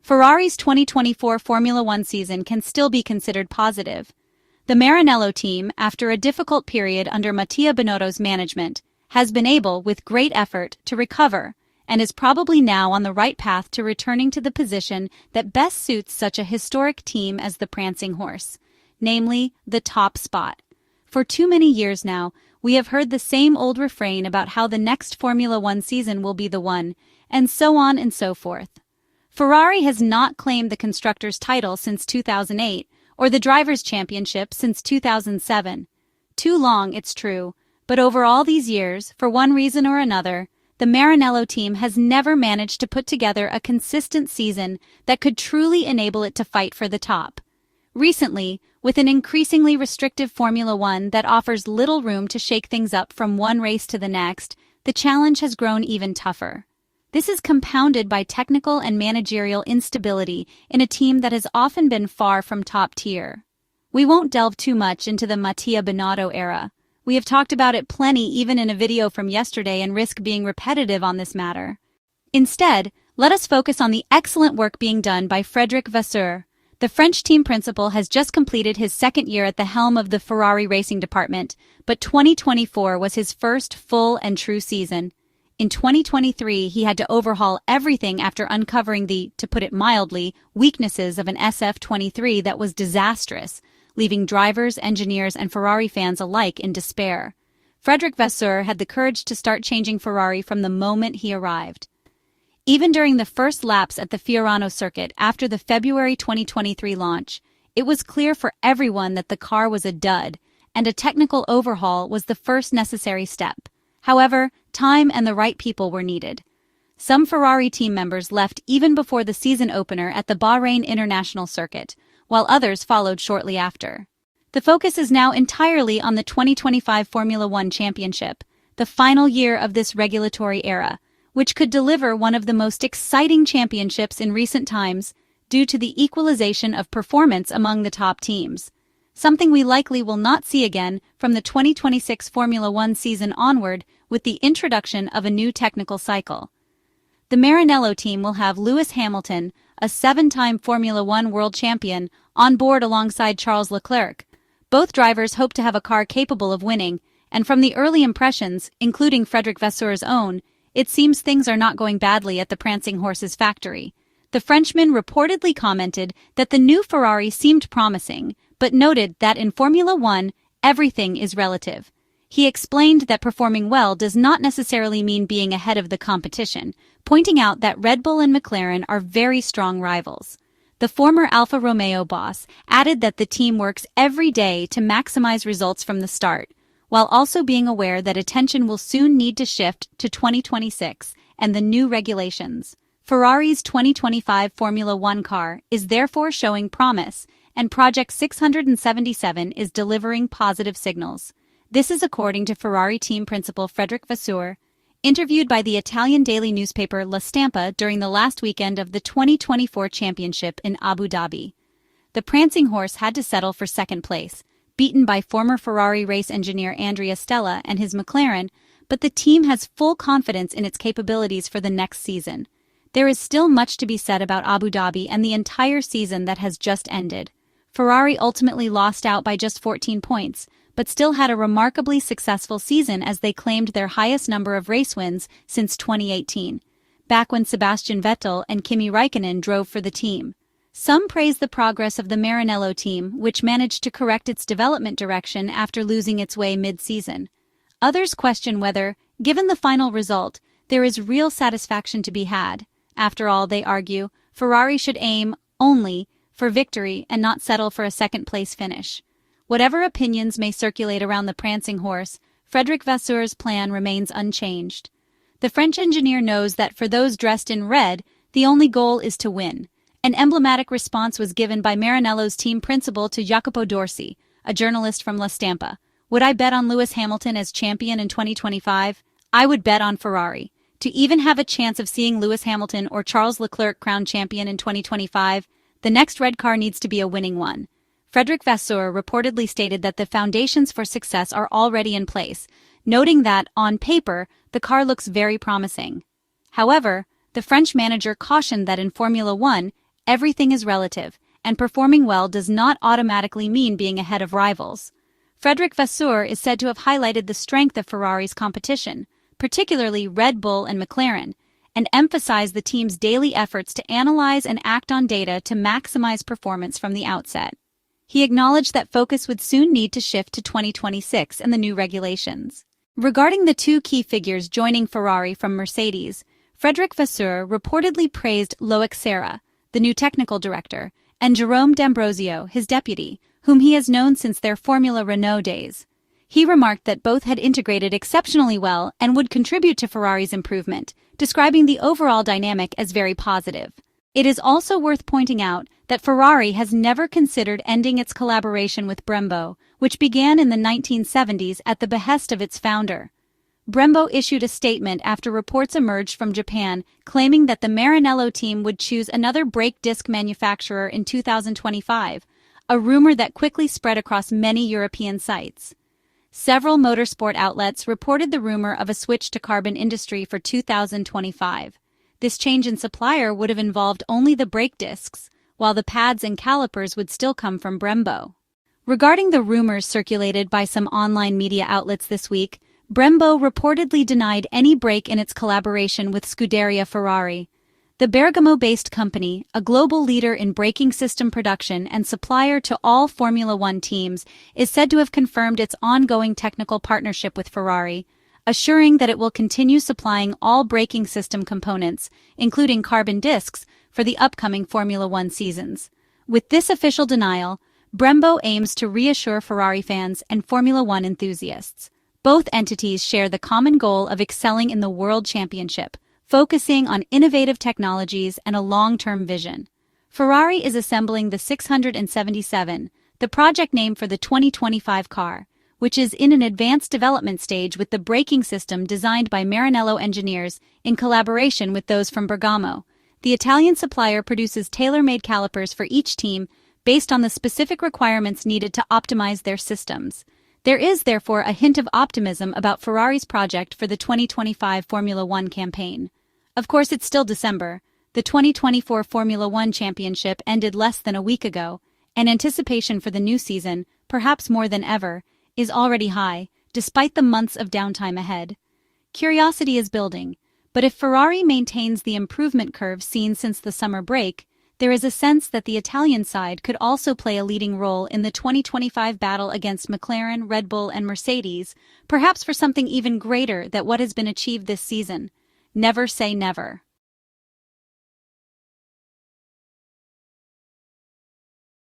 Ferrari's 2024 Formula One season can still be considered positive. The Maranello team, after a difficult period under Mattia Binotto's management, has been able, with great effort, to recover, and is probably now on the right path to returning to the position that best suits such a historic team as the Prancing Horse, namely, the top spot. For too many years now, we have heard the same old refrain about how the next Formula One season will be the one, and so on and so forth. Ferrari has not claimed the Constructors' title since 2008, or the Drivers' Championship since 2007. Too long, it's true, but over all these years, for one reason or another, the Maranello team has never managed to put together a consistent season that could truly enable it to fight for the top. Recently, with an increasingly restrictive Formula One that offers little room to shake things up from one race to the next, the challenge has grown even tougher. This is compounded by technical and managerial instability in a team that has often been far from top tier. We won't delve too much into the Mattia Binotto era. We have talked about it plenty even in a video from yesterday and risk being repetitive on this matter. Instead, let us focus on the excellent work being done by Frederic Vasseur. The French team principal has just completed his second year at the helm of the Ferrari racing department, but 2024 was his first full and true season. In 2023, he had to overhaul everything after uncovering the, to put it mildly, weaknesses of an SF23 that was disastrous, leaving drivers, engineers, and Ferrari fans alike in despair. Frederic Vasseur had the courage to start changing Ferrari from the moment he arrived. Even during the first laps at the Fiorano circuit after the February 2023 launch, it was clear for everyone that the car was a dud, and a technical overhaul was the first necessary step. However, time and the right people were needed. Some Ferrari team members left even before the season opener at the Bahrain International Circuit, while others followed shortly after. The focus is now entirely on the 2025 Formula One Championship, the final year of this regulatory era, which could deliver one of the most exciting championships in recent times due to the equalization of performance among the top teams. Something we likely will not see again from the 2026 Formula One season onward with the introduction of a new technical cycle. The Maranello team will have Lewis Hamilton, a 7-time Formula One world champion, on board alongside Charles Leclerc. Both drivers hope to have a car capable of winning, and from the early impressions, including Frederic Vasseur's own, it seems things are not going badly at the Prancing Horse's factory. The Frenchman reportedly commented that the new Ferrari seemed promising, but noted that in Formula One, everything is relative. He explained that performing well does not necessarily mean being ahead of the competition, pointing out that Red Bull and McLaren are very strong rivals. The former Alfa Romeo boss added that the team works every day to maximize results from the start, while also being aware that attention will soon need to shift to 2026 and the new regulations. Ferrari's 2025 Formula One car is therefore showing promise, and Project 677 is delivering positive signals. This is according to Ferrari team principal Frederic Vasseur, interviewed by the Italian daily newspaper La Stampa during the last weekend of the 2024 championship in Abu Dhabi. The Prancing Horse had to settle for second place, beaten by former Ferrari race engineer Andrea Stella and his McLaren, but the team has full confidence in its capabilities for the next season. There is still much to be said about Abu Dhabi and the entire season that has just ended. Ferrari ultimately lost out by just 14 points, but still had a remarkably successful season as they claimed their highest number of race wins since 2018, back when Sebastian Vettel and Kimi Räikkönen drove for the team. Some praise the progress of the Maranello team, which managed to correct its development direction after losing its way mid-season. Others question whether, given the final result, there is real satisfaction to be had. After all, they argue, Ferrari should aim only for victory and not settle for a second-place finish. Whatever opinions may circulate around the Prancing Horse, Frederic Vasseur's plan remains unchanged. The French engineer knows that for those dressed in red, the only goal is to win. An emblematic response was given by Maranello's team principal to Jacopo Dorsi, a journalist from La Stampa. Would I bet on Lewis Hamilton as champion in 2025? I would bet on Ferrari. To even have a chance of seeing Lewis Hamilton or Charles Leclerc crowned champion in 2025, the next red car needs to be a winning one. Frederic Vasseur reportedly stated that the foundations for success are already in place, noting that, on paper, the car looks very promising. However, the French manager cautioned that in Formula One, everything is relative, and performing well does not automatically mean being ahead of rivals. Frederic Vasseur is said to have highlighted the strength of Ferrari's competition, particularly Red Bull and McLaren, and emphasized the team's daily efforts to analyze and act on data to maximize performance from the outset. He acknowledged that focus would soon need to shift to 2026 and the new regulations. Regarding the two key figures joining Ferrari from Mercedes, Frederic Vasseur reportedly praised Leclerc, the new technical director, and Jerome D'Ambrosio, his deputy, whom he has known since their Formula Renault days. He remarked that both had integrated exceptionally well and would contribute to Ferrari's improvement, describing the overall dynamic as very positive. It is also worth pointing out that Ferrari has never considered ending its collaboration with Brembo, which began in the 1970s at the behest of its founder. Brembo issued a statement after reports emerged from Japan claiming that the Maranello team would choose another brake disc manufacturer in 2025, a rumor that quickly spread across many European sites. Several motorsport outlets reported the rumor of a switch to carbon industry for 2025. This change in supplier would have involved only the brake discs, while the pads and calipers would still come from Brembo. Regarding the rumors circulated by some online media outlets this week, Brembo reportedly denied any break in its collaboration with Scuderia Ferrari. The Bergamo-based company, a global leader in braking system production and supplier to all Formula One teams, is said to have confirmed its ongoing technical partnership with Ferrari, assuring that it will continue supplying all braking system components, including carbon discs, for the upcoming Formula One seasons. With this official denial, Brembo aims to reassure Ferrari fans and Formula One enthusiasts. Both entities share the common goal of excelling in the World Championship, focusing on innovative technologies and a long-term vision. Ferrari is assembling the 677, the project name for the 2025 car, which is in an advanced development stage with the braking system designed by Maranello engineers in collaboration with those from Bergamo. The Italian supplier produces tailor-made calipers for each team based on the specific requirements needed to optimize their systems. There is, therefore, a hint of optimism about Ferrari's project for the 2025 Formula One campaign. Of course, it's still December. The 2024 Formula One Championship ended less than a week ago, and anticipation for the new season, perhaps more than ever, is already high, despite the months of downtime ahead. Curiosity is building, but if Ferrari maintains the improvement curve seen since the summer break, there is a sense that the Italian side could also play a leading role in the 2025 battle against McLaren, Red Bull, and Mercedes, perhaps for something even greater than what has been achieved this season. Never say never.